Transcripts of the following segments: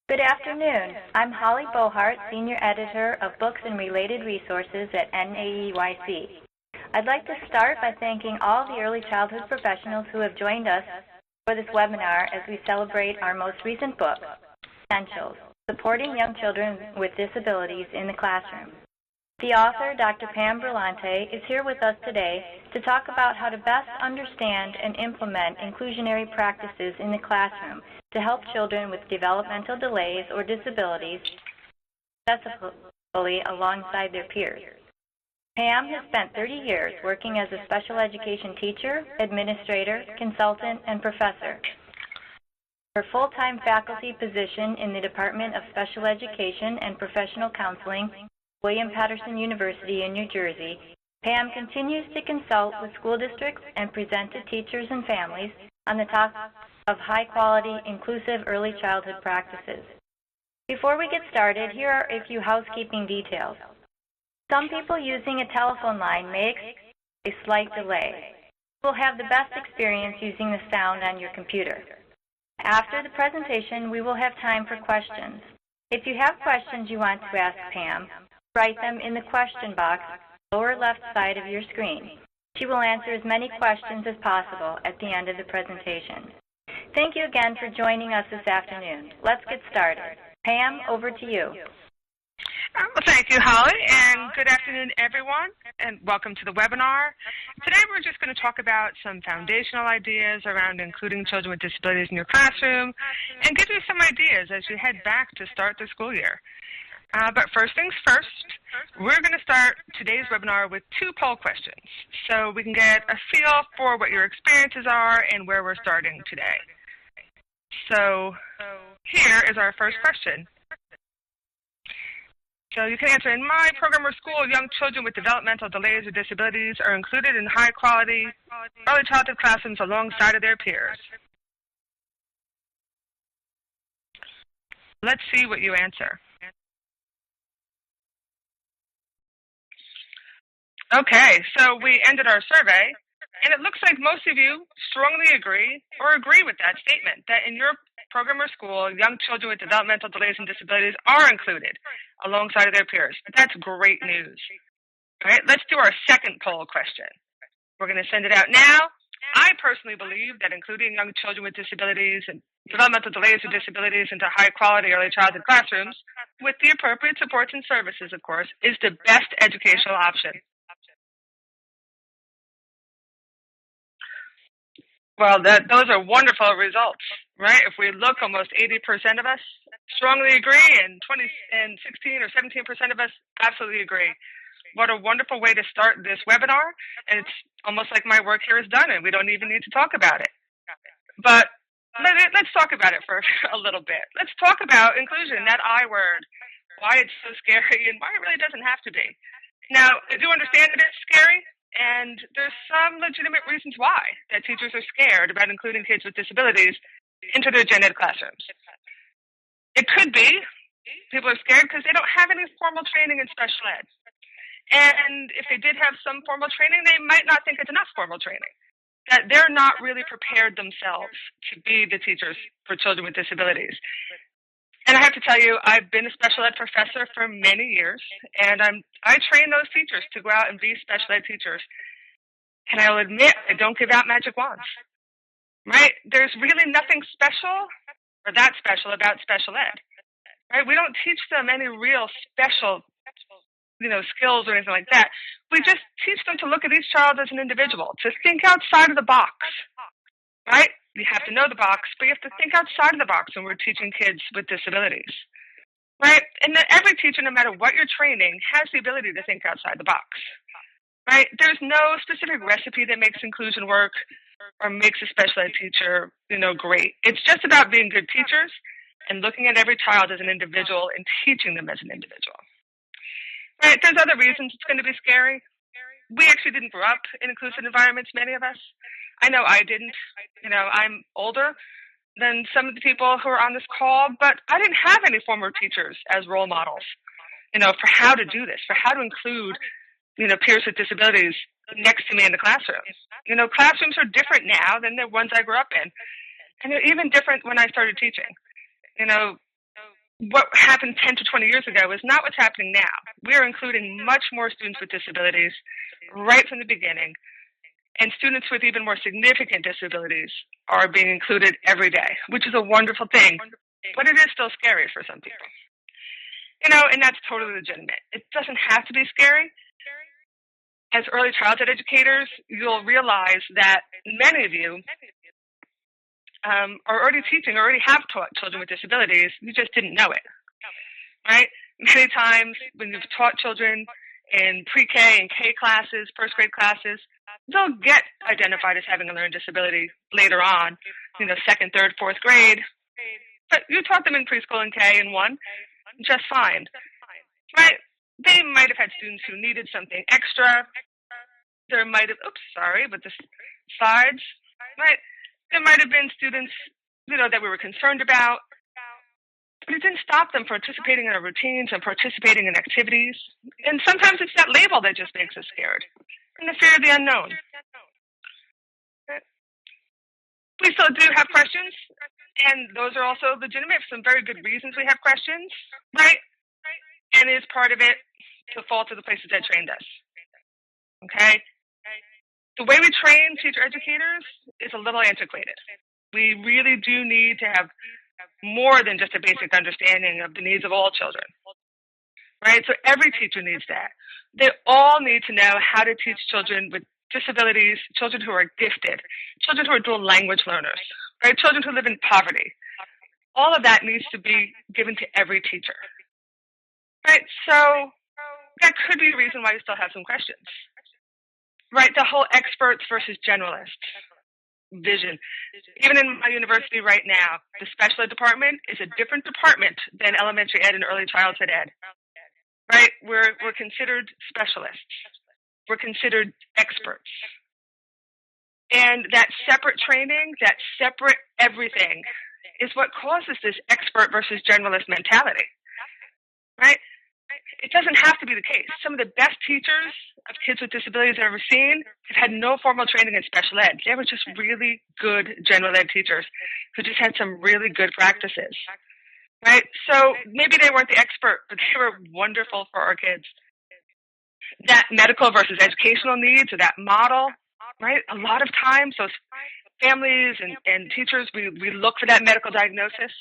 Good afternoon. I'm Holly Bohart, Senior Editor of Books and Related Resources at NAEYC. I'd like to start by thanking all the early childhood professionals who have joined us for this webinar as we celebrate our most recent book, Essentials, Supporting Young Children with Disabilities in the Classroom. The author, Dr. Pam Brillante, is here with us today to talk about how to best understand and implement inclusionary practices in the classroom to help children with developmental delays or disabilities successfully alongside their peers. Pam has spent 30 years working as a special education teacher, administrator, consultant, and professor. Her full-time faculty position in the Department of Special Education and Professional Counseling, William Patterson University in New Jersey, Pam continues to consult with school districts and present to teachers and families on the topic of high-quality, inclusive early childhood practices. Before we get started, here are a few housekeeping details. Some people using a telephone line may experience a slight delay. You will have the best experience using the sound on your computer. After the presentation, we will have time for questions. If you have questions you want to ask Pam, write them in the question box on the lower left side of your screen. She will answer as many questions as possible at the end of the presentation. Thank you again for joining us this afternoon. Let's get started. Pam, over to you. Well, thank you, Holly, and good afternoon, everyone, and welcome to the webinar. Today we're just going to talk about some foundational ideas around including children with disabilities in your classroom and give you some ideas as you head back to start the school year. But first things first, we're going to start today's webinar with 2 poll questions so we can get a feel for what your experiences are and where we're starting today. So here is our first question. So you can answer, in my program or school, young children with developmental delays or disabilities are included in high-quality early childhood classrooms alongside of their peers. Let's see what you answer. Okay, so we ended our survey, and it looks like most of you strongly agree or agree with that statement, that in your program or school, young children with developmental delays and disabilities are included alongside of their peers. That's great news. All right, let's do our second poll question. We're going to send it out now. I personally believe that including young children with disabilities and developmental delays or disabilities into high-quality early childhood classrooms, with the appropriate supports and services, of course, is the best educational option. Well, those are wonderful results, right? If we look, almost 80% of us strongly agree, and 16 or 17% of us absolutely agree. What a wonderful way to start this webinar, and it's almost like my work here is done, and we don't even need to talk about it. But let's talk about it for a little bit. Let's talk about inclusion, that I word, why it's so scary, and why it really doesn't have to be. Now, I do understand that it's scary. And there's some legitimate reasons why that teachers are scared about including kids with disabilities into their gen ed classrooms. It could be people are scared because they don't have any formal training in special ed. And if they did have some formal training, they might not think it's enough formal training, that they're not really prepared themselves to be the teachers for children with disabilities. And I have to tell you, I've been a special ed professor for many years, and I train those teachers to go out and be special ed teachers. And I will admit, I don't give out magic wands, right? There's really nothing special or that special about special ed, right? We don't teach them any real special, skills or anything like that. We just teach them to look at each child as an individual, to think outside of the box, right? You have to know the box, but you have to think outside of the box when we're teaching kids with disabilities, right? And every teacher, no matter what you're training, has the ability to think outside the box, right? There's no specific recipe that makes inclusion work or makes a special ed teacher, great. It's just about being good teachers and looking at every child as an individual and teaching them as an individual, right? There's other reasons it's going to be scary. We actually didn't grow up in inclusive environments, many of us. I know I didn't. I'm older than some of the people who are on this call, but I didn't have any former teachers as role models, for how to do this, for how to include, peers with disabilities next to me in the classroom. Classrooms are different now than the ones I grew up in. And they're even different when I started teaching. what happened 10 to 20 years ago is not what's happening now. We are including much more students with disabilities right from the beginning, and students with even more significant disabilities are being included every day, which is a wonderful thing, but it is still scary for some people. And that's totally legitimate. It doesn't have to be scary. As early childhood educators, you'll realize that many of you are already teaching, or already have taught children with disabilities. You just didn't know it, right? Many times when you've taught children in pre-K and K classes, first grade classes, they'll get identified as having a learning disability later on, second, third, fourth grade. But you taught them in preschool and K and 1 just fine, right? They might have had students who needed something extra. There might have, with the slides, right? There might have been students, that we were concerned about, but it didn't stop them from participating in our routines and participating in activities. And sometimes it's that label that just makes us scared, and the fear of the unknown. We still do have questions, and those are also legitimate for some very good reasons we have questions, right? And is part of it the fault of the places that trained us, okay? The way we train teacher educators is a little antiquated. We really do need to have more than just a basic understanding of the needs of all children, right? So every teacher needs that. They all need to know how to teach children with disabilities, children who are gifted, children who are dual language learners, right? Children who live in poverty. All of that needs to be given to every teacher, right? So that could be a reason why you still have some questions, right? The whole experts versus generalists vision. Even in my university right now, the special ed department is a different department than elementary ed and early childhood ed, right? We're considered specialists. We're considered experts. And that separate training, that separate everything is what causes this expert versus generalist mentality, right? It doesn't have to be the case. Some of the best teachers of kids with disabilities I've ever seen have had no formal training in special ed. They were just really good general ed teachers who just had some really good practices, right? So maybe they weren't the expert, but they were wonderful for our kids. That medical versus educational needs, or that model, right? A lot of times those families and teachers, we look for that medical diagnosis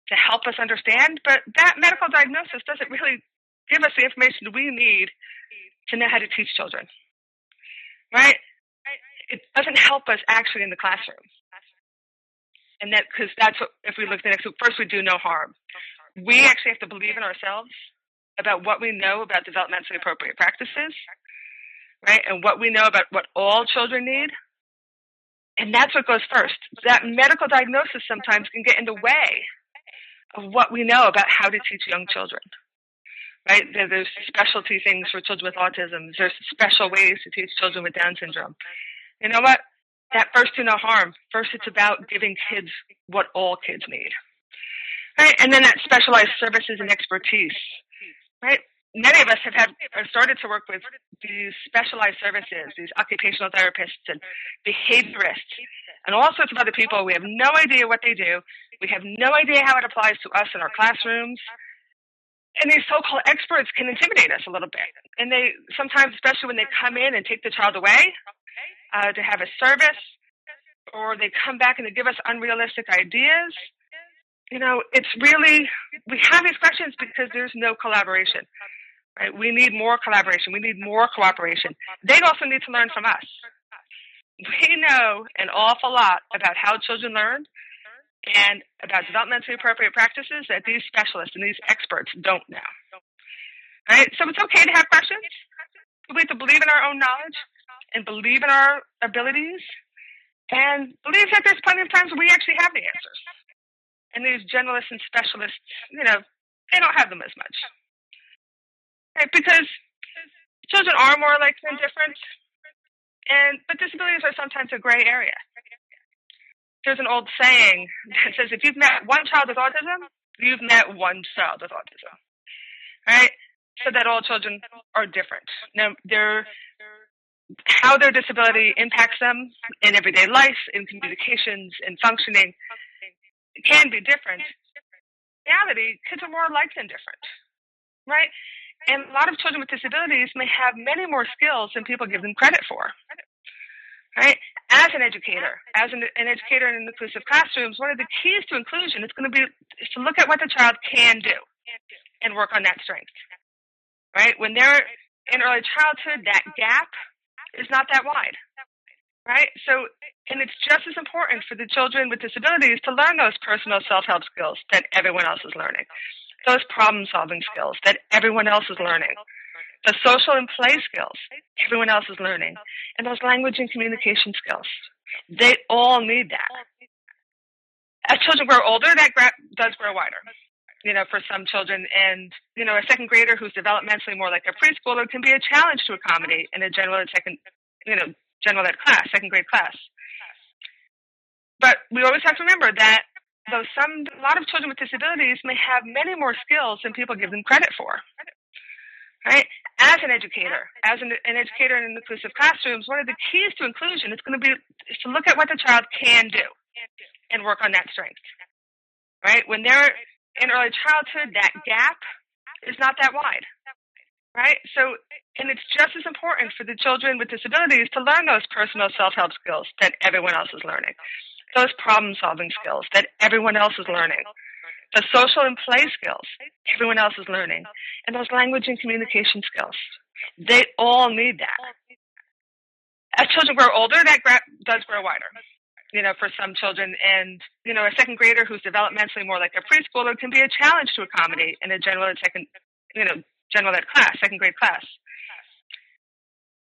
to help us understand, but that medical diagnosis doesn't really give us the information we need to know how to teach children, right? It doesn't help us actually in the classroom. And because that's what, if we look at the next, first we do no harm. We actually have to believe in ourselves about what we know about developmentally appropriate practices, right? And what we know about what all children need. And that's what goes first. That medical diagnosis sometimes can get in the way of what we know about how to teach young children, right? There's specialty things for children with autism. There's special ways to teach children with Down syndrome. You know what? That first do no harm. First, it's about giving kids what all kids need, right? And then that specialized services and expertise, right? Many of us have started to work with these specialized services, these occupational therapists and behaviorists, and all sorts of other people. We have no idea what they do. We have no idea how it applies to us in our classrooms. And these so-called experts can intimidate us a little bit. And they sometimes, especially when they come in and take the child away to have a service, or they come back and they give us unrealistic ideas, it's really, we have these questions because there's no collaboration, right? We need more collaboration. We need more cooperation. They also need to learn from us. We know an awful lot about how children learn and about developmentally appropriate practices that these specialists and these experts don't know, right? So it's okay to have questions. We have to believe in our own knowledge and believe in our abilities and believe that there's plenty of times we actually have the answers. And these generalists and specialists, they don't have them as much, right? Because children are more alike than different, but disabilities are sometimes a gray area. There's an old saying that says, if you've met one child with autism, you've met one child with autism, right? So that all children are different. Now, how their disability impacts them in everyday life, in communications, in functioning, can be different. They reality, kids are more alike than different, right? And a lot of children with disabilities may have many more skills than people give them credit for, right? As an educator, an educator in inclusive classrooms, one of the keys to inclusion is to look at what the child can do and work on that strength, right? When they're in early childhood, that gap is not that wide, right? So, and it's just as important for the children with disabilities to learn those personal self-help skills that everyone else is learning, those problem-solving skills that everyone else is learning, the social and play skills everyone else is learning, and those language and communication skills. They all need that. As children grow older, that gap does grow wider, for some children. And, a second grader who's developmentally more like a preschooler can be a challenge to accommodate in a general ed class, second grade class. But we always have to remember that a lot of children with disabilities may have many more skills than people give them credit for, right? As an educator, an educator in inclusive classrooms, one of the keys to inclusion is to look at what the child can do and work on that strength, right? When they're in early childhood, that gap is not that wide, right? So, and it's just as important for the children with disabilities to learn those personal self-help skills that everyone else is learning, those problem-solving skills that everyone else is learning, the social and play skills everyone else is learning, and those language and communication skills. They all need that. As children grow older, that gap does grow wider, for some children. And, a second grader who's developmentally more like a preschooler can be a challenge to accommodate in a general ed class, second grade class.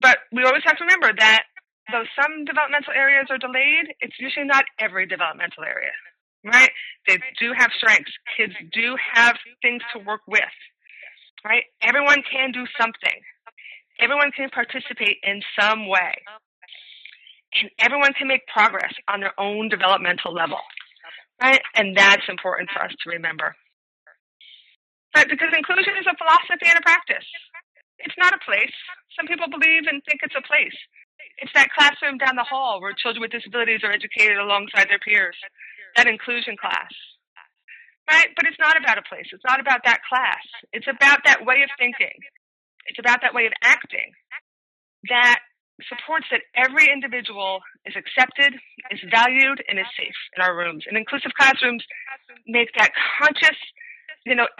But we always have to remember that though some developmental areas are delayed, it's usually not every developmental area, right? They do have strengths. Kids do have things to work with, right? Everyone can do something. Everyone can participate in some way. And everyone can make progress on their own developmental level, right? And that's important for us to remember. Right? Because inclusion is a philosophy and a practice. It's not a place. Some people believe and think it's a place. It's that classroom down the hall where children with disabilities are educated alongside their peers, that inclusion class, right? But it's not about a place. It's not about that class. It's about that way of thinking. It's about that way of acting that supports that every individual is accepted, is valued, and is safe in our rooms. And inclusive classrooms make that conscious,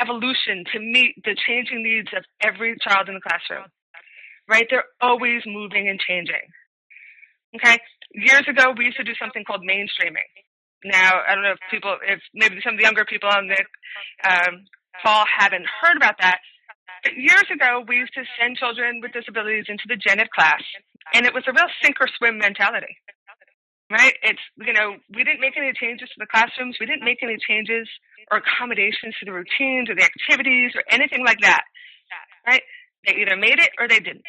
evolution to meet the changing needs of every child in the classroom, right? They're always moving and changing. Okay? Years ago, we used to do something called mainstreaming. Now, I don't know if maybe some of the younger people on the call haven't heard about that. But years ago, we used to send children with disabilities into the gen ed class, and it was a real sink or swim mentality, right? It's, we didn't make any changes to the classrooms. We didn't make any changes or accommodations to the routines or the activities or anything like that, right? They either made it or they didn't,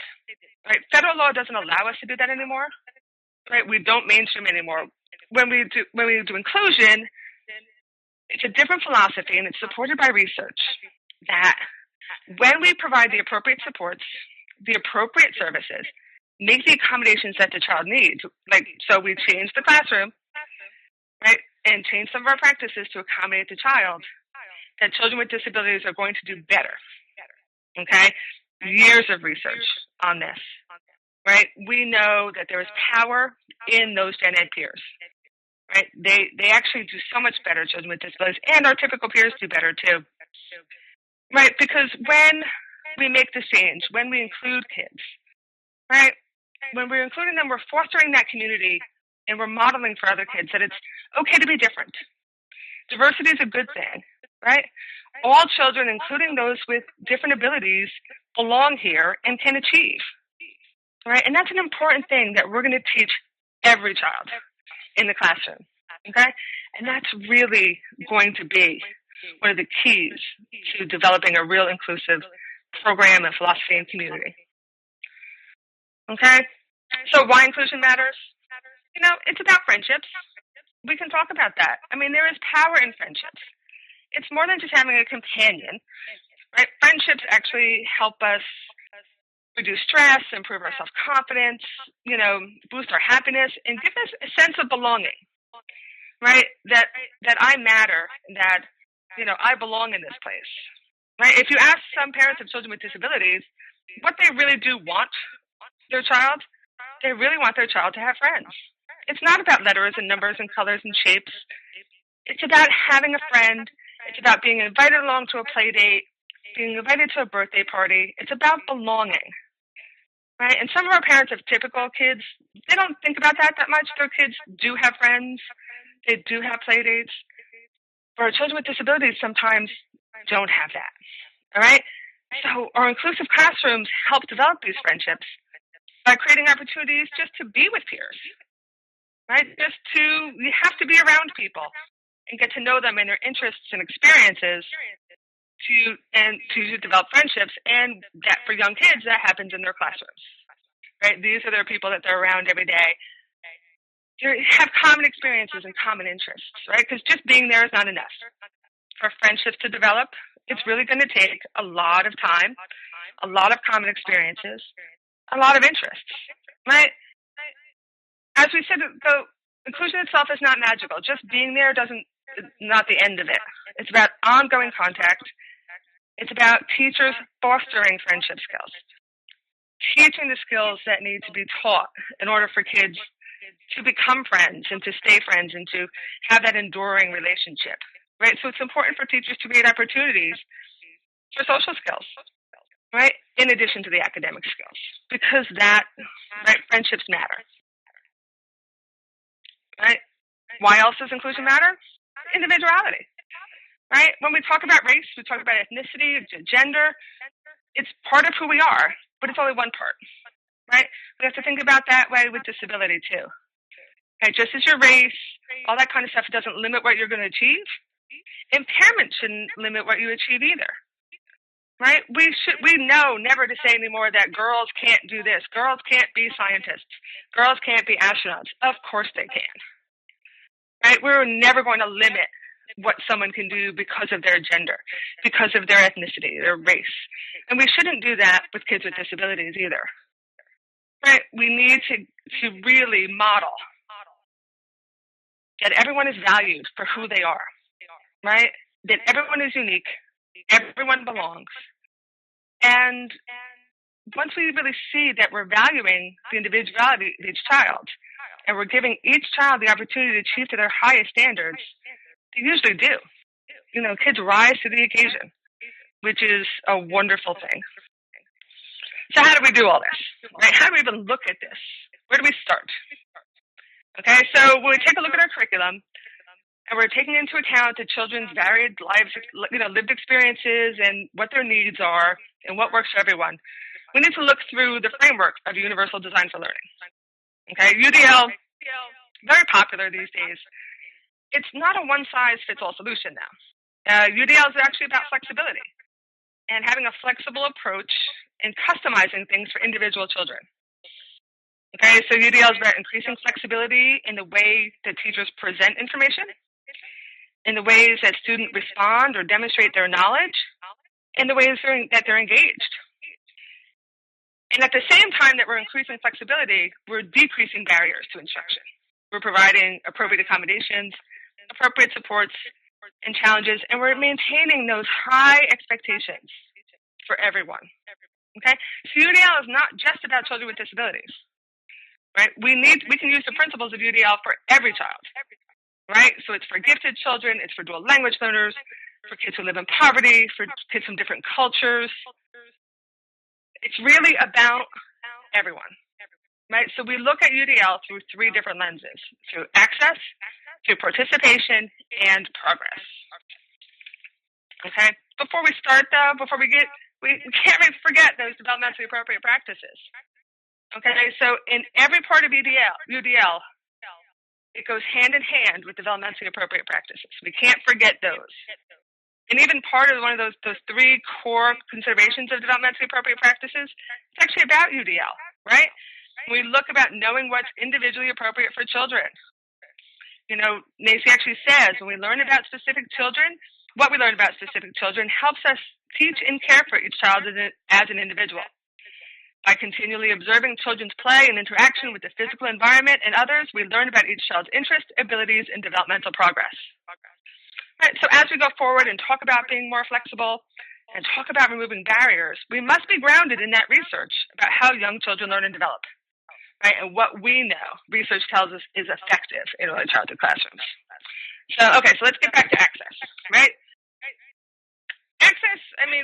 right? Federal law doesn't allow us to do that anymore, right? We don't mainstream anymore. When we do inclusion, it's a different philosophy, and it's supported by research that when we provide the appropriate supports, the appropriate services, make the accommodations that the child needs, so we change the classroom, right, and change some of our practices to accommodate the child, that children with disabilities are going to do better, okay? Years of research on this, right? We know that there is power in those gen ed peers, right? They actually do so much better, children with disabilities, and our typical peers do better too, right? Because when we make this change, when we include kids, right, when we're including them, we're fostering that community, and we're modeling for other kids that it's okay to be different. Diversity is a good thing, right? All children, including those with different abilities, belong here and can achieve, right? And that's an important thing that we're going to teach every child in the classroom, okay? And that's really going to be one of the keys to developing a real inclusive program and philosophy and community. Okay? So why inclusion matters? It's about friendships. We can talk about that. I mean, there is power in friendships. It's more than just having a companion, right? Friendships actually help us reduce stress, improve our self-confidence, boost our happiness, and give us a sense of belonging, right? That I matter, that, I belong in this place, right? If you ask some parents of children with disabilities what they really do want their child, they really want their child to have friends. It's not about letters and numbers and colors and shapes. It's about having a friend. It's about being invited along to a play date, being invited to a birthday party. It's about belonging, right? And some of our parents of typical kids, they don't think about that much. Their kids do have friends. They do have play dates. But our children with disabilities sometimes don't have that, all right? So our inclusive classrooms help develop these friendships by creating opportunities just to be with peers, right? You have to be around people and get to know them and their interests and experiences to develop friendships. And that for young kids, that happens in their classrooms, right? These are their people that they're around every day. They have common experiences and common interests, right? Because just being there is not enough. For friendships to develop, it's really going to take a lot of time, a lot of common experiences, a lot of interests, right? As we said, though, inclusion itself is not magical. Just being there not the end of it. It's about ongoing contact. It's about teachers fostering friendship skills, teaching the skills that need to be taught in order for kids to become friends and to stay friends and to have that enduring relationship, right? So it's important for teachers to create opportunities for social skills, right, in addition to the academic skills, because friendships matter, right? Why else does inclusion matter? Individuality, right? When we talk about race, we talk about ethnicity, gender. It's part of who we are, but it's only one part, right? We have to think about that way with disability too. Okay, just as your race, all that kind of stuff doesn't limit what you're going to achieve, impairment shouldn't limit what you achieve either, right? We know never to say anymore that girls can't do this, girls can't be scientists, girls can't be astronauts. Of course they can, right? We're never going to limit what someone can do because of their gender, because of their ethnicity, their race. And we shouldn't do that with kids with disabilities either, right? We need to really model that everyone is valued for who they are, right? That everyone is unique, everyone belongs. And once we really see that we're valuing the individuality of each child, and we're giving each child the opportunity to achieve to their highest standards, they usually do. Kids rise to the occasion, which is a wonderful thing. So how do we do all this, right? How do we even look at this? Where do we start? Okay, so when we take a look at our curriculum, and we're taking into account the children's varied lives, lived experiences and what their needs are and what works for everyone, we need to look through the framework of Universal Design for Learning. Okay, UDL, very popular these days. It's not a one-size-fits-all solution now. UDL is actually about flexibility and having a flexible approach and customizing things for individual children. Okay, so UDL is about increasing flexibility in the way that teachers present information, in the ways that students respond or demonstrate their knowledge, in the ways that they're engaged. And at the same time that we're increasing flexibility, we're decreasing barriers to instruction. We're providing appropriate accommodations, appropriate supports, and challenges, and we're maintaining those high expectations for everyone. Okay, so UDL is not just about children with disabilities. Right? We can use the principles of UDL for every child, right? So it's for gifted children, it's for dual language learners, for kids who live in poverty, for kids from different cultures. It's really about everyone, right? So we look at UDL through three different lenses: through access, through participation, and progress. Okay. Before we start, though, we can't forget those developmentally appropriate practices. Okay, so in every part of UDL, it goes hand in hand with developmentally appropriate practices. We can't forget those. And even part of one of those three core considerations of developmentally appropriate practices, it's actually about UDL, right? We look about knowing what's individually appropriate for children. Nacy actually says when we learn about specific children, what we learn about specific children helps us teach and care for each child as an individual. By continually observing children's play and interaction with the physical environment and others, we learn about each child's interests, abilities, and developmental progress. Right, so as we go forward and talk about being more flexible and talk about removing barriers, we must be grounded in that research about how young children learn and develop, right? And what we know, research tells us, is effective in early childhood classrooms. So let's get back to access, right? Access,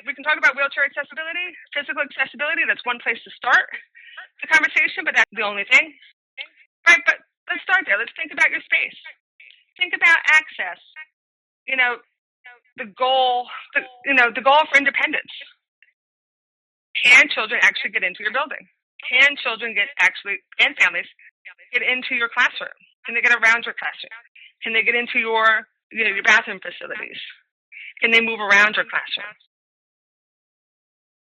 we can talk about wheelchair accessibility, physical accessibility. That's one place to start the conversation, but that's the only thing, right? But let's start there. Let's think about your space. Think about access. The goal for independence. Can children actually get into your building? Can children and families get into your classroom? Can they get around your classroom? Can they get into your bathroom facilities? Can they move around your classroom?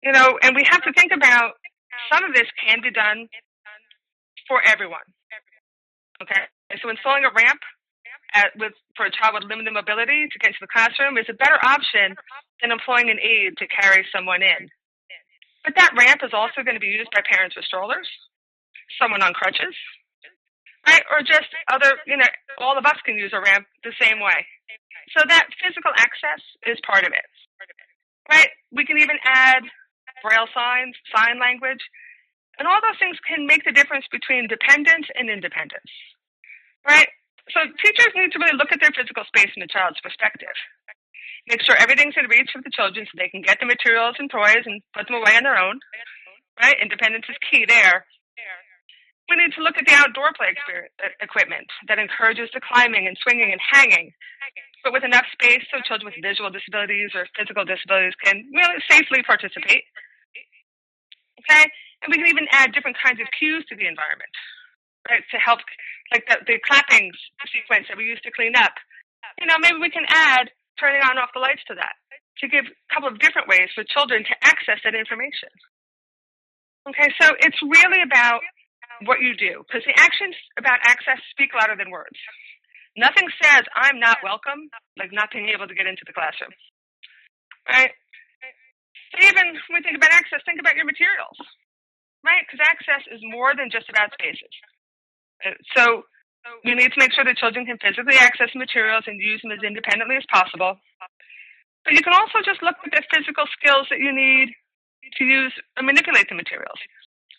And we have to think about some of this can be done for everyone. Okay, so installing a ramp for a child with limited mobility to get into the classroom is a better option than employing an aide to carry someone in. But that ramp is also going to be used by parents with strollers, someone on crutches, right? Or just all of us can use a ramp the same way. So that physical access is part of it, right? We can even add braille signs, sign language, and all those things can make the difference between dependence and independence, right? So teachers need to really look at their physical space from the child's perspective. Make sure everything's in reach of the children so they can get the materials and toys and put them away on their own, right? Independence is key there. We need to look at the outdoor play equipment that encourages the climbing and swinging and hanging, but with enough space so children with visual disabilities or physical disabilities can really safely participate. Okay? And we can even add different kinds of cues to the environment, right, to help, like the clapping sequence that we use to clean up. Maybe we can add turning on and off the lights to that to give a couple of different ways for children to access that information. Okay, so it's really about what you do, because the actions about access speak louder than words. Nothing says I'm not welcome like not being able to get into the classroom, right? So even when we think about access, think about your materials, right? Because access is more than just about spaces. So you need to make sure that children can physically access materials and use them as independently as possible. But you can also just look at the physical skills that you need to use and manipulate the materials.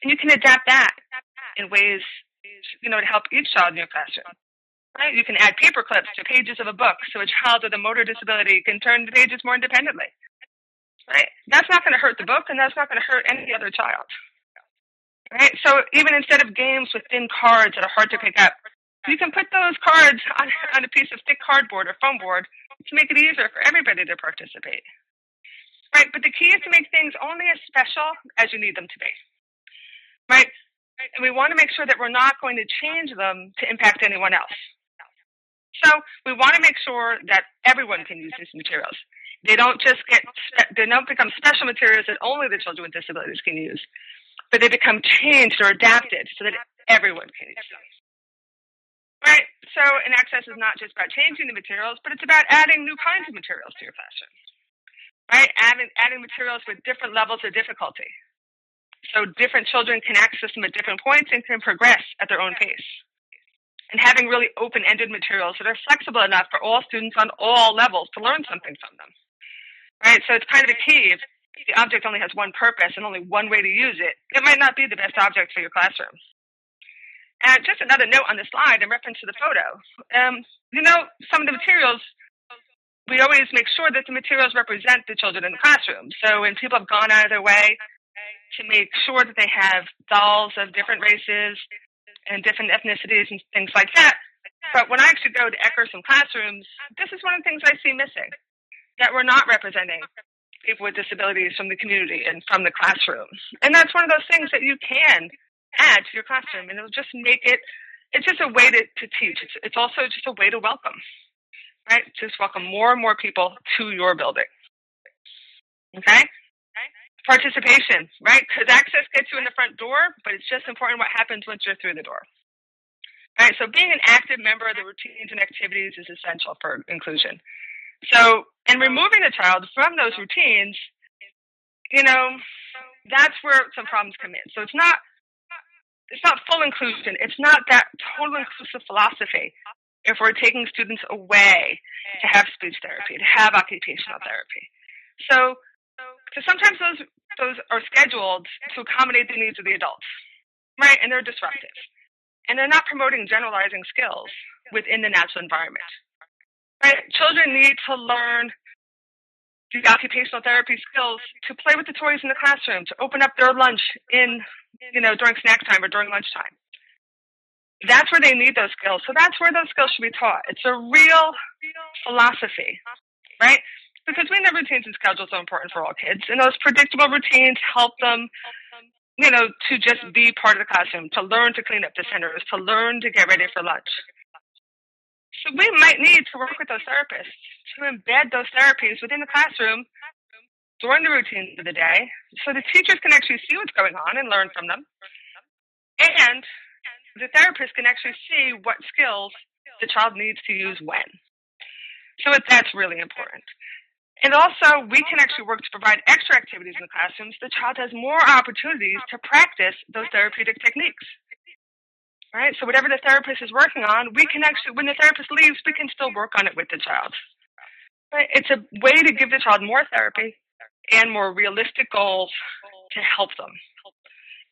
And you can adapt that in ways, to help each child in your classroom. Right? You can add paper clips to pages of a book so a child with a motor disability can turn the pages more independently. Right? That's not going to hurt the book, and that's not going to hurt any other child. Right? So even instead of games with thin cards that are hard to pick up, you can put those cards on a piece of thick cardboard or foam board to make it easier for everybody to participate. Right? But the key is to make things only as special as you need them to be. Right? And we want to make sure that we're not going to change them to impact anyone else. So we want to make sure that everyone can use these materials. They don't become special materials that only the children with disabilities can use, but they become changed or adapted so that everyone can use them. Right? So an access is not just about changing the materials, but it's about adding new kinds of materials to your classroom. Right? Adding materials with different levels of difficulty. So different children can access them at different points and can progress at their own pace. And having really open-ended materials that are flexible enough for all students on all levels to learn something from them. Right? So it's kind of a key. If the object only has one purpose and only one way to use it, it might not be the best object for your classroom. And just another note on the slide in reference to the photo. Some of the materials, we always make sure that the materials represent the children in the classroom. So when people have gone out of their way to make sure that they have dolls of different races and different ethnicities and things like that. But when I actually go to Eckerson classrooms, this is one of the things I see missing, that we're not representing people with disabilities from the community and from the classroom. And that's one of those things that you can add to your classroom, and it'll just make it's just a way to teach. It's also just a way to welcome, right? Just welcome more and more people to your building. Okay? Participation, right? Because access gets you in the front door, but it's just important what happens once you're through the door. Right? So being an active member of the routines and activities is essential for inclusion. So, and removing the child from those routines, that's where some problems come in. So it's not full inclusion. It's not that total inclusive philosophy if we're taking students away to have speech therapy, to have occupational therapy. So sometimes those are scheduled to accommodate the needs of the adults, right? And they're disruptive. And they're not promoting generalizing skills within the natural environment, right? Children need to learn the occupational therapy skills to play with the toys in the classroom, to open up their lunch during snack time or during lunchtime. That's where they need those skills. So that's where those skills should be taught. It's a real philosophy, right? Because we know routines and schedules are important for all kids. And those predictable routines help them, to just be part of the classroom, to learn to clean up the centers, to learn to get ready for lunch. So we might need to work with those therapists to embed those therapies within the classroom during the routines of the day so the teachers can actually see what's going on and learn from them. And the therapist can actually see what skills the child needs to use when. So that's really important. And also, we can actually work to provide extra activities in the classrooms. The child has more opportunities to practice those therapeutic techniques. Right? So whatever the therapist is working on, we can actually, when the therapist leaves, we can still work on it with the child. Right? It's a way to give the child more therapy and more realistic goals to help them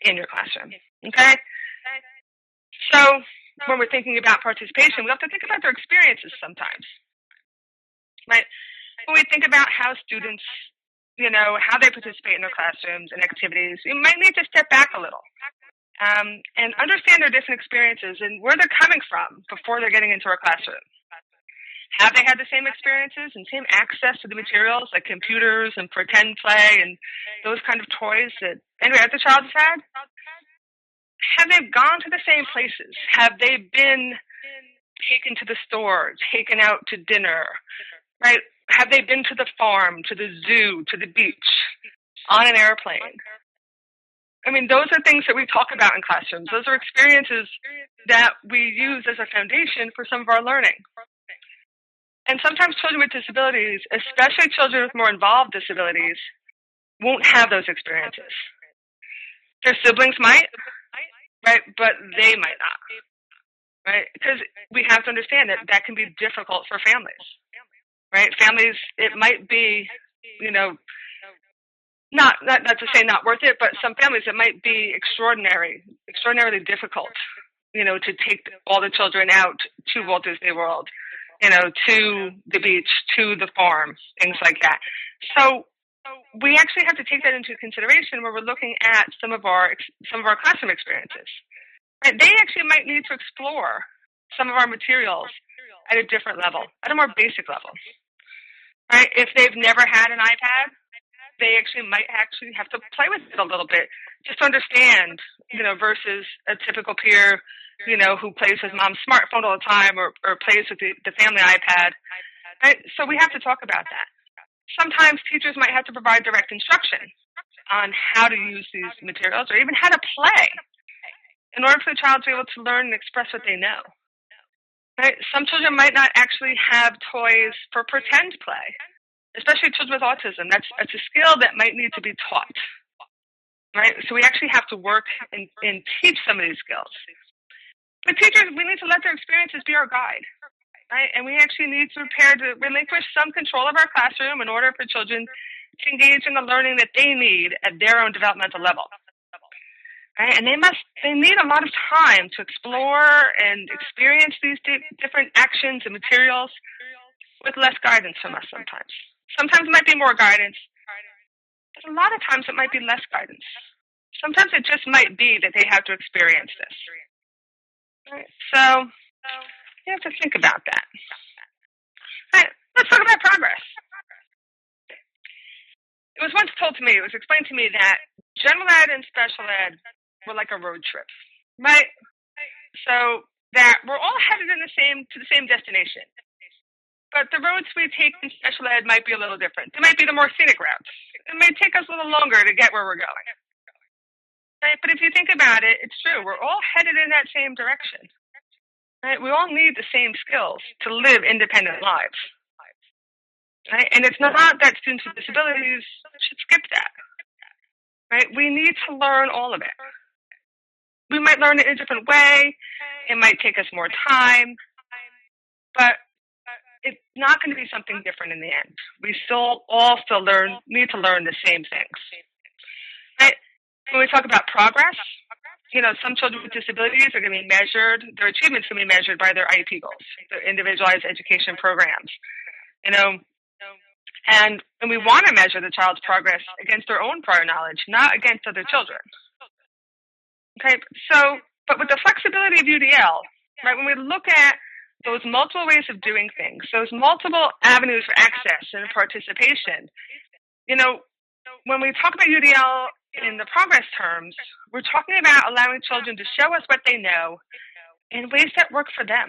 in your classroom. Okay? So when we're thinking about participation, we have to think about their experiences sometimes. Right? When we think about how students, how they participate in their classrooms and activities, we might need to step back a little. And understand their different experiences and where they're coming from before they're getting into our classroom. Have they had the same experiences and same access to the materials like computers and pretend play and those kind of toys that any other child has had? Have they gone to the same places? Have they been taken to the store, taken out to dinner, right? Have they been to the farm, to the zoo, to the beach, on an airplane? I mean, those are things that we talk about in classrooms. Those are experiences that we use as a foundation for some of our learning. And sometimes children with disabilities, especially children with more involved disabilities, won't have those experiences. Their siblings might, right, but they might not, right? Because we have to understand that can be difficult for families, right? Families, it might be, not to say not worth it, but some families it might be extraordinarily difficult, to take all the children out to Walt Disney World, to the beach, to the farm, things like that. So we actually have to take that into consideration when we're looking at some of our classroom experiences. Right? They actually might need to explore some of our materials at a different level, at a more basic level. Right? If they've never had an iPad, they might have to play with it a little bit just to understand, versus a typical peer, who plays with mom's smartphone all the time or plays with the family iPad. Right? So we have to talk about that. Sometimes teachers might have to provide direct instruction on how to use these materials or even how to play in order for the child to be able to learn and express what they know. Right? Some children might not actually have toys for pretend play. Especially children with autism, that's a skill that might need to be taught, right? So we actually have to work and teach some of these skills. But teachers, we need to let their experiences be our guide, right? And we actually need to prepare to relinquish some control of our classroom in order for children to engage in the learning that they need at their own developmental level, right? And they need a lot of time to explore and experience these different actions and materials with less guidance from us sometimes. Sometimes it might be more guidance, but a lot of times it might be less guidance. Sometimes it just might be that they have to experience this. Right? So you have to think about that. All right, let's talk about progress. It was once explained to me that general ed and special ed were like a road trip, right? So that we're all headed to the same destination. But the roads we take in special ed might be a little different. They might be the more scenic routes. It may take us a little longer to get where we're going. Right? But if you think about it, it's true. We're all headed in that same direction. Right? We all need the same skills to live independent lives. Right? And it's not that students with disabilities should skip that. Right? We need to learn all of it. We might learn it in a different way. It might take us more time. but it's not going to be something different in the end. We all still need to learn the same things. Right? When we talk about progress, some children with disabilities are going to be measured, their achievements are going to be measured by their IEP goals, their individualized education programs. And we want to measure the child's progress against their own prior knowledge, not against other children. Okay, but with the flexibility of UDL, right, when we look at those multiple ways of doing things, those multiple avenues for access and participation, when we talk about UDL in the progress terms, we're talking about allowing children to show us what they know in ways that work for them,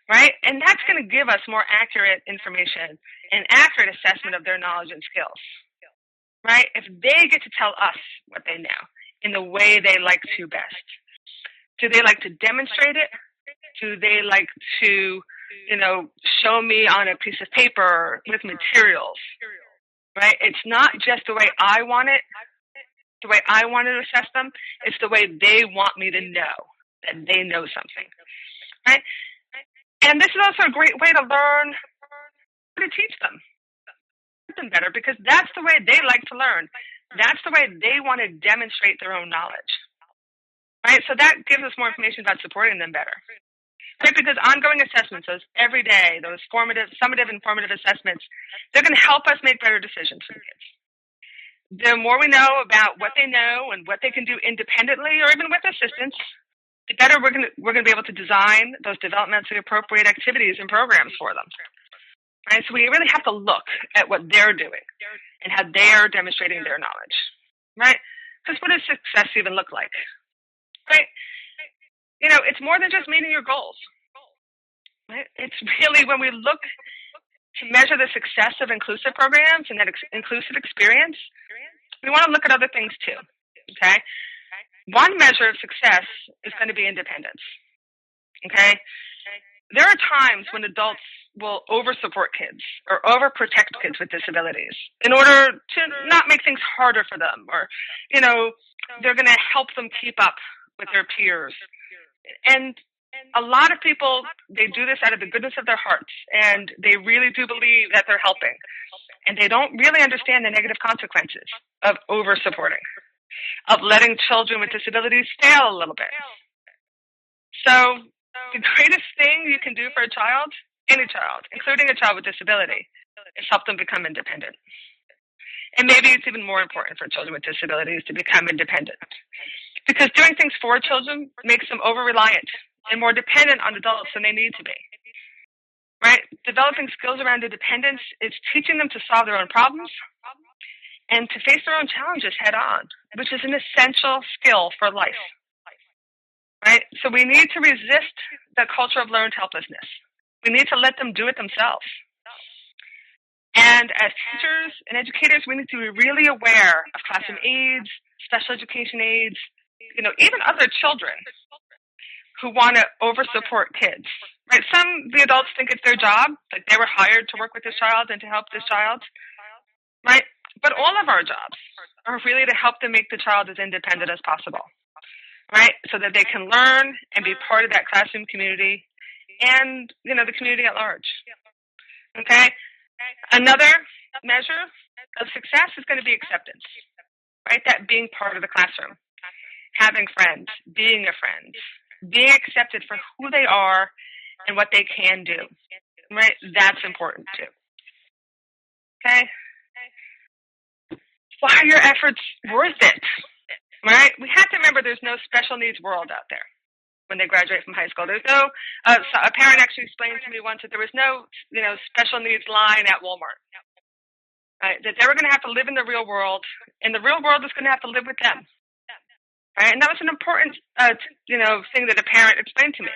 right? And that's going to give us more accurate information and accurate assessment of their knowledge and skills, right? If they get to tell us what they know in the way they like to best. Do they like to demonstrate it? Do they like to, show me on a piece of paper with materials, right? It's not just the way I want it, the way I want to assess them. It's the way they want me to know that they know something, right? And this is also a great way to learn how to teach them better, because that's the way they like to learn. That's the way they want to demonstrate their own knowledge, right? So that gives us more information about supporting them better, right? Because ongoing assessments, those every day, those summative and formative assessments, they're going to help us make better decisions for the kids. The more we know about what they know and what they can do independently or even with assistance, the better we're going to be able to design those developmentally appropriate activities and programs for them. Right? So we really have to look at what they're doing and how they're demonstrating their knowledge, right? Because what does success even look like, right? It's more than just meeting your goals, right? It's really when we look to measure the success of inclusive programs and that inclusive experience, we want to look at other things too, okay? One measure of success is going to be independence, okay? There are times when adults will over-support kids or over-protect kids with disabilities in order to not make things harder for them, or, they're going to help them keep up with their peers. And a lot of people, they do this out of the goodness of their hearts, and they really do believe that they're helping. And they don't really understand the negative consequences of over-supporting, of letting children with disabilities fail a little bit. So the greatest thing you can do for a child, any child, including a child with disability, is help them become independent. And maybe it's even more important for children with disabilities to become independent, because doing things for children makes them over-reliant and more dependent on adults than they need to be. Right? Developing skills around independence is teaching them to solve their own problems and to face their own challenges head on, which is an essential skill for life. Right? So we need to resist the culture of learned helplessness. We need to let them do it themselves. And as teachers and educators, we need to be really aware of classroom aides, special education aides, even other children who want to over-support kids. Right? The adults think it's their job, like they were hired to work with this child and to help this child. Right? But all of our jobs are really to help them make the child as independent as possible. Right? So that they can learn and be part of that classroom community and, the community at large. Okay? Another measure of success is going to be acceptance. Right? That being part of the classroom. Having friends, being a friend, being accepted for who they are and what they can do. Right? That's important too. Okay? Why are your efforts worth it? Right? We have to remember there's no special needs world out there when they graduate from high school. There's no, a parent actually explained to me once that there was no, special needs line at Walmart. Right? That they were going to have to live in the real world, and the real world is going to have to live with them. Right? And that was an important, thing that a parent explained to me.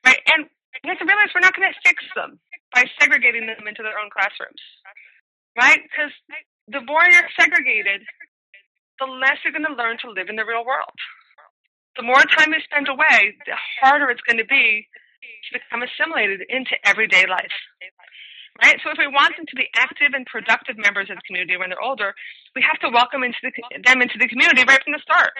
Right? And we have to realize we're not going to fix them by segregating them into their own classrooms. Right? Because the more you're segregated, the less you're going to learn to live in the real world. The more time you spend away, the harder it's going to be to become assimilated into everyday life. Right? So if we want them to be active and productive members of the community when they're older, we have to welcome them into the community right from the start.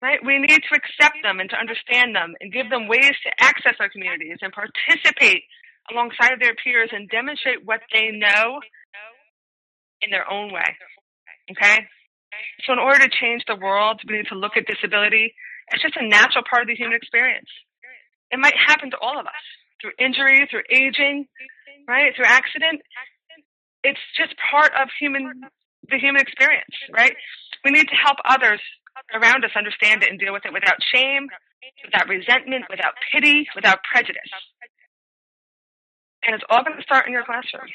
right? We need to accept them and to understand them and give them ways to access our communities and participate alongside of their peers and demonstrate what they know in their own way, okay? So in order to change the world, we need to look at disability as just a natural part of the human experience. It might happen to all of us through injury, through aging, right? Through accident. It's just part of the human experience, right? We need to help others around us understand it and deal with it without shame, without resentment, without pity, without prejudice. And it's all going to start in your classroom,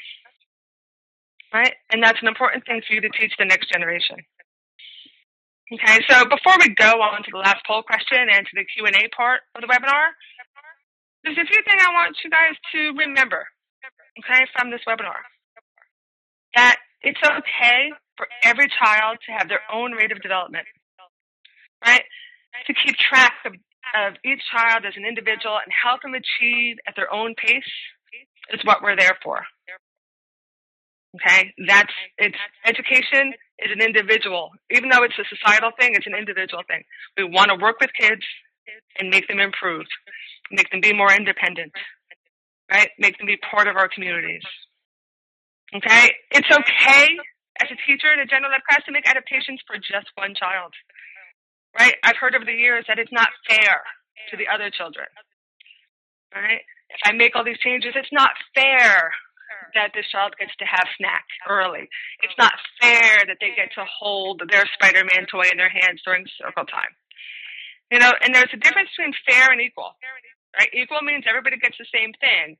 right? And that's an important thing for you to teach the next generation. Okay, so before we go on to the last poll question and to the Q&A part of the webinar, there's a few things I want you guys to remember, okay, from this webinar. That it's okay for every child to have their own rate of development, right? To keep track of each child as an individual and help them achieve at their own pace is what we're there for. Okay, education is an individual. Even though it's a societal thing, it's an individual thing. We want to work with kids and make them improve, make them be more independent, right? Make them be part of our communities. Okay, it's okay as a teacher in a general ed class to make adaptations for just one child, right? I've heard over the years that it's not fair to the other children, right? If I make all these changes, it's not fair that this child gets to have snack early. It's not fair that they get to hold their Spider-Man toy in their hands during circle time. You know, and there's a difference between fair and equal, right? Equal means everybody gets the same thing,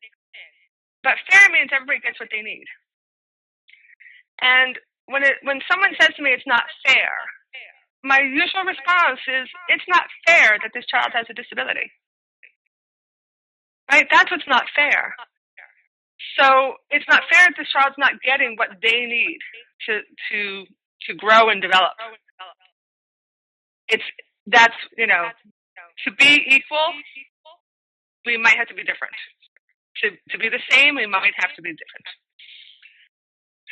but fair means everybody gets what they need. And when someone says to me it's not fair, my usual response is it's not fair that this child has a disability, right? That's what's not fair. So it's not fair that this child's not getting what they need to grow and develop. To be equal, we might have to be different. To be the same, we might have to be different.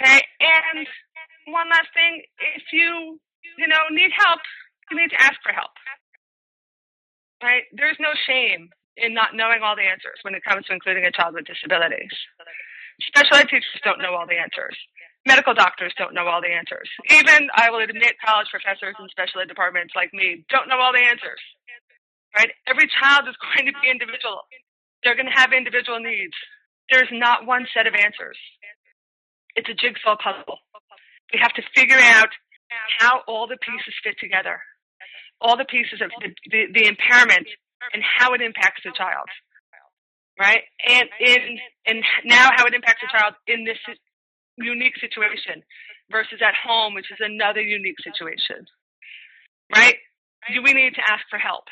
Okay, and one last thing, if you need help, you need to ask for help. Right? There's no shame in not knowing all the answers when it comes to including a child with disabilities. Special ed teachers don't know all the answers. Medical doctors don't know all the answers. Even, I will admit, college professors in special ed departments like me don't know all the answers. Right? Every child is going to be individual. They're going to have individual needs. There's not one set of answers. It's a jigsaw puzzle. We have to figure out how all the pieces fit together. All the pieces of the impairment and how it impacts the child, right? And now how it impacts the child in this unique situation versus at home, which is another unique situation, right? Do we need to ask for help?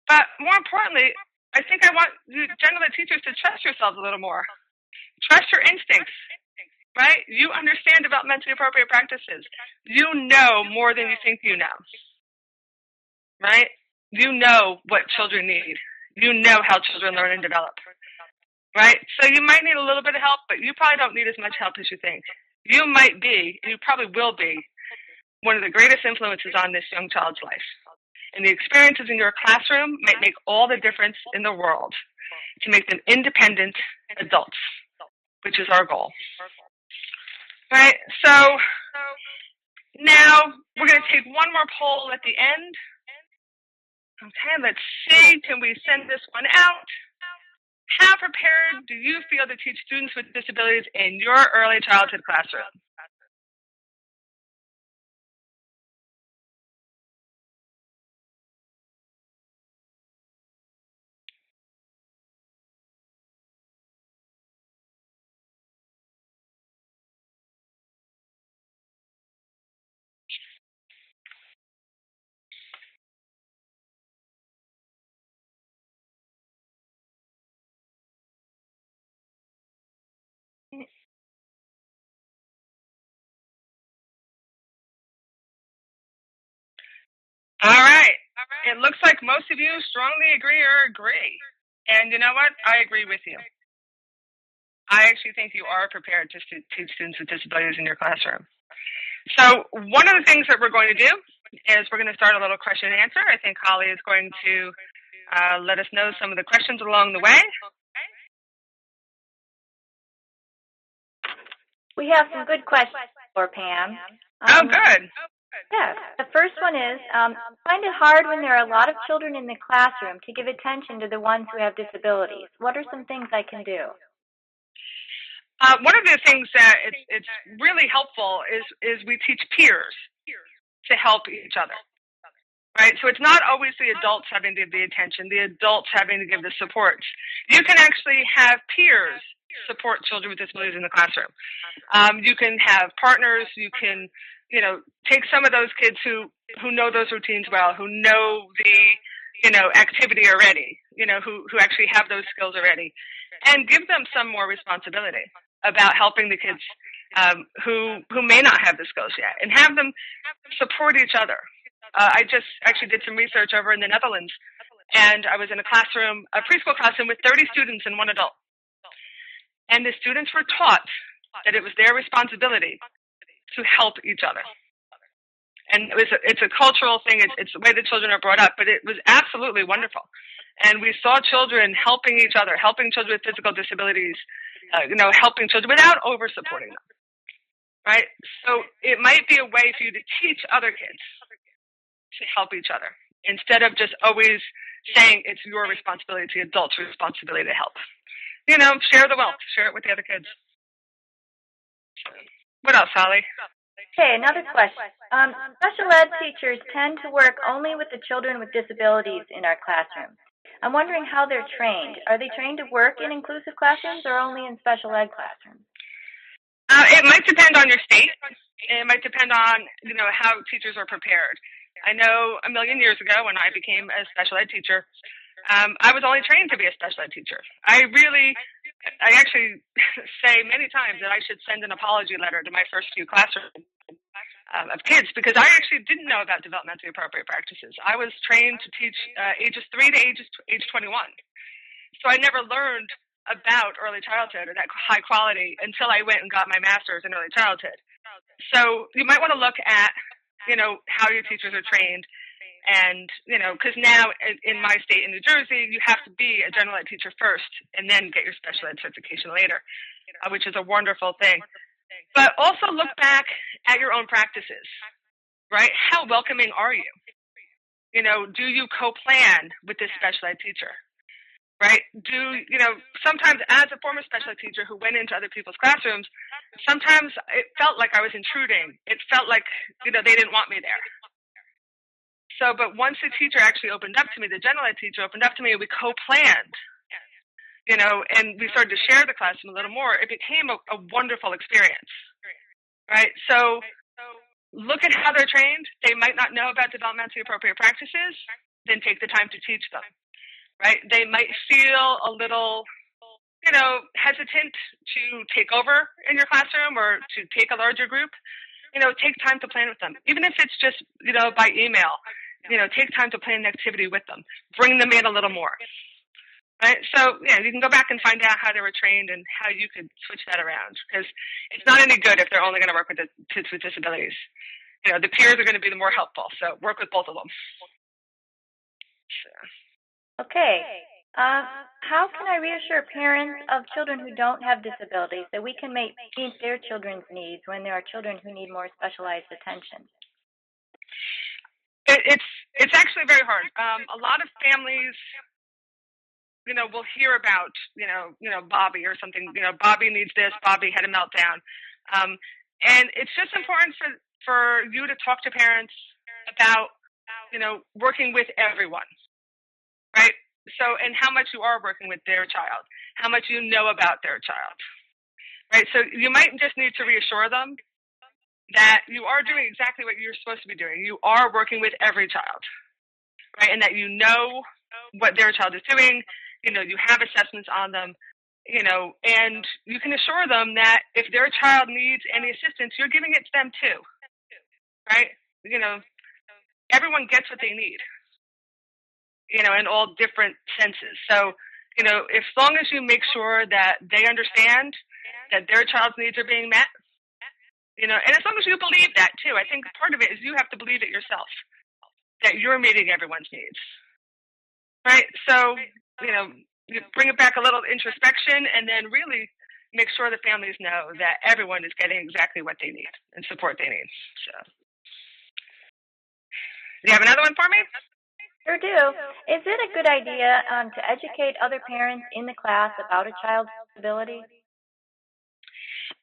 But more importantly, I think I want you general ed teachers to trust yourselves a little more. Trust your instincts, right? You understand developmentally appropriate practices. You know more than you think you know, right? You know what children need. You know how children learn and develop, right? So you might need a little bit of help, but you probably don't need as much help as you think. You might be, and you probably will be, one of the greatest influences on this young child's life. And the experiences in your classroom might make all the difference in the world to make them independent adults, which is our goal. All right, so now we're going to take one more poll at the end. Okay, let's see. Can we send this one out? How prepared do you feel to teach students with disabilities in your early childhood classroom? All right. It looks like most of you strongly agree or agree. And you know what? I agree with you. I actually think you are prepared to teach students with disabilities in your classroom. So one of the things that we're going to do is we're going to start a little question and answer. I think Holly is going to let us know some of the questions along the way. We have some good questions for Pam. Oh, good. Yes. The first one is, find it hard when there are a lot of children in the classroom to give attention to the ones who have disabilities. What are some things I can do? One of the things that it's really helpful is we teach peers to help each other. Right? So it's not always the adults having to give the attention, the adults having to give the support. You can actually have peers support children with disabilities in the classroom. You can have partners. You can, take some of those kids who know those routines well, who know the, activity already, who actually have those skills already, and give them some more responsibility about helping the kids who may not have the skills yet, and have them support each other. I just actually did some research over in the Netherlands, and I was in a preschool classroom with 30 students and one adult. And the students were taught that it was their responsibility to help each other. And it's a cultural thing. It's the way the children are brought up, but it was absolutely wonderful. And we saw children helping each other, helping children with physical disabilities, helping children without over-supporting them. Right? So it might be a way for you to teach other kids to help each other, instead of just always saying it's your responsibility, it's the adult's responsibility to help. Share the wealth, share it with the other kids. What else, Holly? Okay, another question. Special ed teachers tend to work only with the children with disabilities in our classroom. I'm wondering how they're trained. Are they trained to work in inclusive classrooms or only in special ed classrooms? It might depend on your state. It might depend on, how teachers are prepared. I know a million years ago when I became a special ed teacher, I was only trained to be a special ed teacher. I actually say many times that I should send an apology letter to my first few classrooms of kids, because I actually didn't know about developmentally appropriate practices. I was trained to teach ages 3 to age 21. So I never learned about early childhood or that high quality until I went and got my master's in early childhood. So you might want to look at how your teachers are trained. And, because now in my state, in New Jersey, you have to be a general ed teacher first and then get your special ed certification later, which is a wonderful thing. But also look back at your own practices, right? How welcoming are you? Do you co-plan with this special ed teacher, right? Sometimes as a former special ed teacher who went into other people's classrooms, sometimes it felt like I was intruding. It felt like, they didn't want me there. So, but once the teacher actually opened up to me, the general ed teacher opened up to me, and we co-planned, and we started to share the classroom a little more. It became a wonderful experience, right? So look at how they're trained. They might not know about developmentally appropriate practices. Then take the time to teach them, right? They might feel a little, hesitant to take over in your classroom or to take a larger group. Take time to plan with them, even if it's just, by email. Take time to plan an activity with them. Bring them in a little more. Right? So, you can go back and find out how they were trained and how you could switch that around, because it's not any good if they're only going to work with the kids with disabilities. The peers are going to be the more helpful, so work with both of them. Okay. How can I reassure parents of children who don't have disabilities that we can meet their children's needs when there are children who need more specialized attention? It's actually very hard. A lot of families, will hear about, Bobby or something. Bobby needs this. Bobby had a meltdown, and it's just important for you to talk to parents about, working with everyone, right? So, and how much you are working with their child, how much you know about their child, right? So you might just need to reassure them that you are doing exactly what you're supposed to be doing. You are working with every child, right? And that you know what their child is doing, you have assessments on them, and you can assure them that if their child needs any assistance, you're giving it to them too, right? Everyone gets what they need, in all different senses. So, as long as you make sure that they understand that their child's needs are being met, and as long as you believe that too, I think part of it is you have to believe it yourself, that you're meeting everyone's needs, right? So, you bring it back a little introspection and then really make sure the families know that everyone is getting exactly what they need and support they need. So, do you have another one for me? Sure do. Is it a good idea to educate other parents in the class about a child's disability?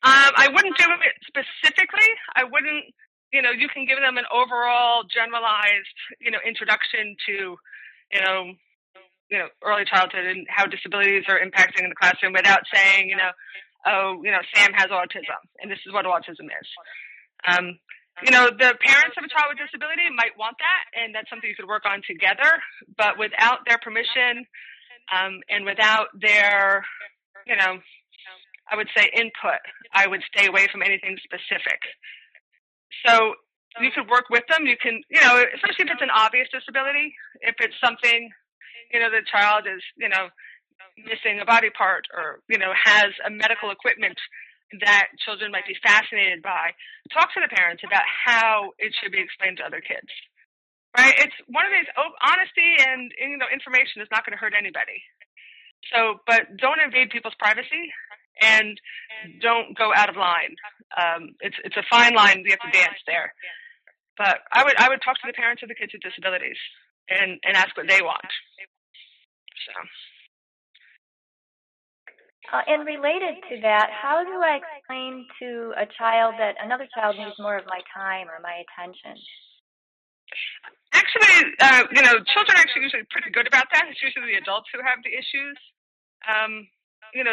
I wouldn't do it specifically. I wouldn't, you can give them an overall generalized, introduction to, early childhood and how disabilities are impacting in the classroom without saying, Sam has autism and this is what autism is. The parents of a child with disability might want that, and that's something you could work on together, but without their permission, and without their, I would say input, I would stay away from anything specific. So you could work with them. You can, especially if it's an obvious disability, if it's something, the child is, missing a body part or, has a medical equipment that children might be fascinated by, talk to the parents about how it should be explained to other kids, right? It's one of these, honesty and information is not going to hurt anybody. So, but don't invade people's privacy and don't go out of line. It's a fine line we have to dance there. But I would talk to the parents of the kids with disabilities and ask what they want. So. And related to that, how do I explain to a child that another child needs more of my time or my attention? Actually, children are actually usually pretty good about that. It's usually the adults who have the issues.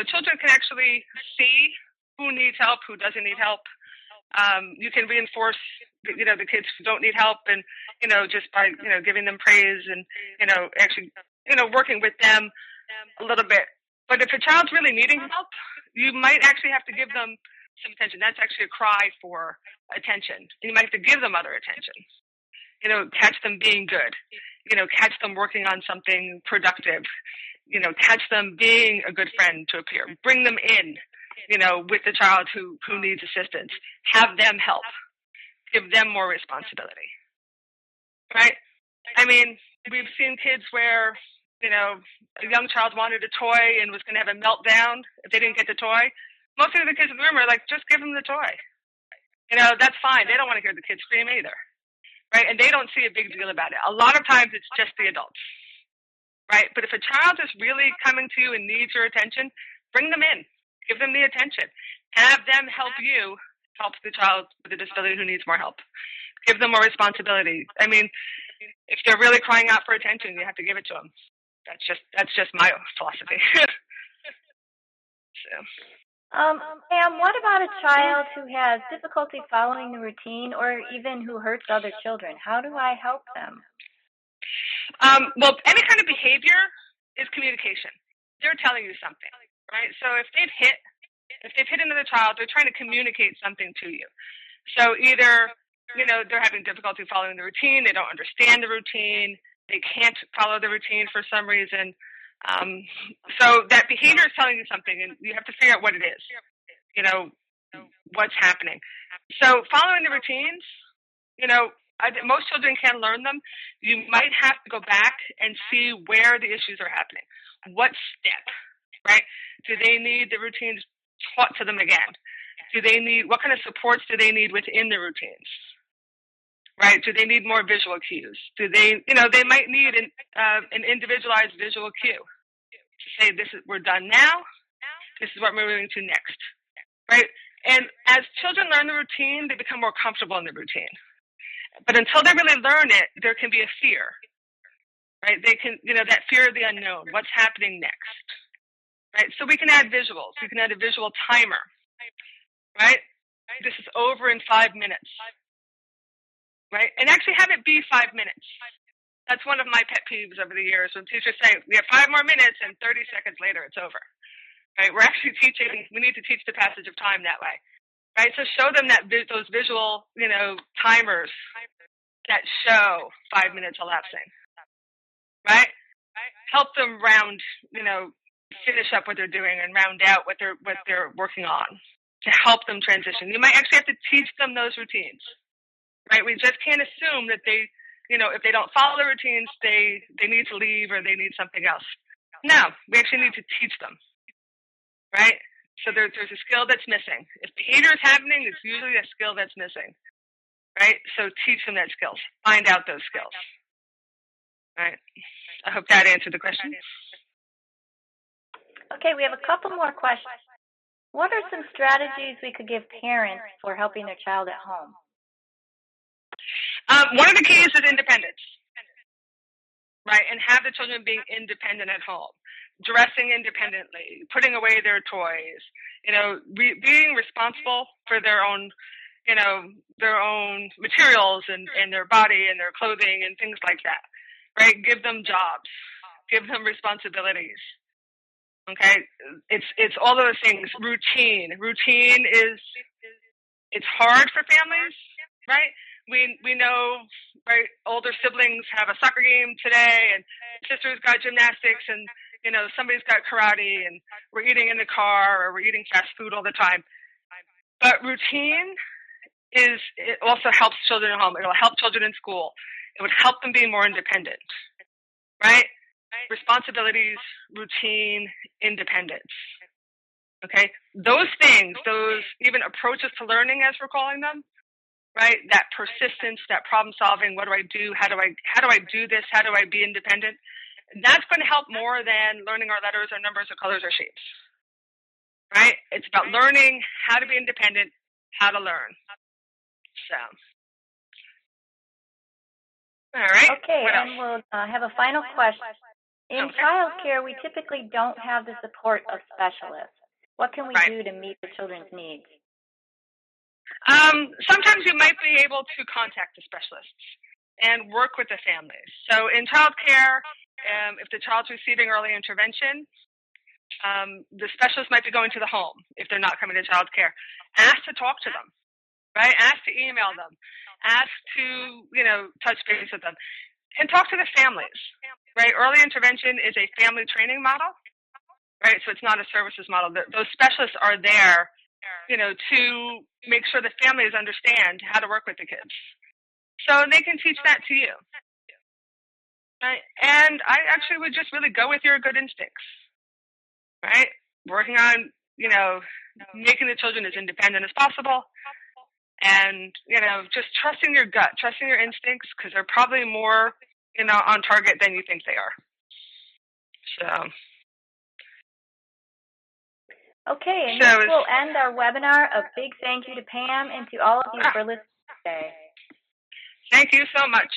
Children can actually see who needs help, who doesn't need help. You can reinforce, the kids who don't need help and, just by, giving them praise and, actually, working with them a little bit. But if a child's really needing help, you might actually have to give them some attention. That's actually a cry for attention. You might have to give them other attention. Catch them being good. Catch them working on something productive. Catch them being a good friend to a peer. Bring them in, with the child who needs assistance. Have them help. Give them more responsibility. Right? I mean, we've seen kids where, a young child wanted a toy and was going to have a meltdown if they didn't get the toy. Most of the kids in the room are like, just give them the toy. That's fine. They don't want to hear the kids scream either. Right? And they don't see a big deal about it. A lot of times it's just the adults. Right? But if a child is really coming to you and needs your attention, bring them in. Give them the attention. Have them help you help the child with a disability who needs more help. Give them more responsibility. I mean, if they're really crying out for attention, you have to give it to them. That's just my philosophy. So. Pam, what about a child who has difficulty following the routine or even who hurts other children? How do I help them? Well, any kind of behavior is communication. They're telling you something, right? So if they've hit another child, they're trying to communicate something to you. So either, they're having difficulty following the routine, they don't understand the routine, they can't follow the routine for some reason. So that behavior is telling you something, and you have to figure out what it is, what's happening. So following the routines, most children can learn them. You might have to go back and see where the issues are happening. What step, right? Do they need the routines taught to them again? What kind of supports do they need within the routines? Right? Do they need more visual cues? They might need an individualized visual cue to say, we're done now. This is what we're moving to next. Right? And as children learn the routine, they become more comfortable in the routine. But until they really learn it, there can be a fear. Right? They can, that fear of the unknown. What's happening next? Right? So we can add visuals. We can add a visual timer. Right? This is over in 5 minutes. Right? And actually have it be 5 minutes. That's one of my pet peeves over the years when teachers say, we have 5 more minutes and 30 seconds later it's over. Right? We're actually we need to teach the passage of time that way. Right? So show them those visual, timers that show 5 minutes elapsing. Right? Help them finish up what they're doing and round out what they're working on. to help them transition. You might actually have to teach them those routines, right? We just can't assume that they, if they don't follow the routines, they need to leave or they need something else. No, we actually need to teach them, right? So there's a skill that's missing. If behavior is happening, it's usually a skill that's missing, right? So teach them that skills. Find out those skills, right? I hope that answered the question. Okay, we have a couple more questions. What are some strategies we could give parents for helping their child at home? One of the keys is independence, right? And have the children being independent at home, dressing independently, putting away their toys, being responsible for their own, their own materials and their body and their clothing and things like that, right? Give them jobs, give them responsibilities. Okay, it's all those things. Routine is, it's hard for families, right? We know, right? Older siblings have a soccer game today, and sister's got gymnastics, and somebody's got karate, and we're eating in the car or we're eating fast food all the time. But routine it also helps children at home. It will help children in school. It would help them be more independent, right? Responsibilities, routine, independence. Okay? Those things, those even approaches to learning, as we're calling them, right? That persistence, that problem solving, what do I do? How do I do this? How do I be independent? That's going to help more than learning our letters or numbers or colors or shapes. Right? It's about learning how to be independent, how to learn. So, all right. Okay, and we'll have a final question. In child care, we typically don't have the support of specialists. What can we do to meet the children's needs? Sometimes you might be able to contact the specialists and work with the families. So in child care, if the child's receiving early intervention, the specialist might be going to the home if they're not coming to child care. Ask to talk to them, right? Ask to email them. Ask to, touch base with them. And talk to the families, right? Early intervention is a family training model, right? So it's not a services model. Those specialists are there, to make sure the families understand how to work with the kids. So they can teach that to you. Right? And I actually would just really go with your good instincts, right? Working on, making the children as independent as possible. And, just trusting your gut, trusting your instincts, because they're probably more, on target than you think they are. So. Okay, and this will end our webinar. A big thank you to Pam and to all of you for listening today. Thank you so much.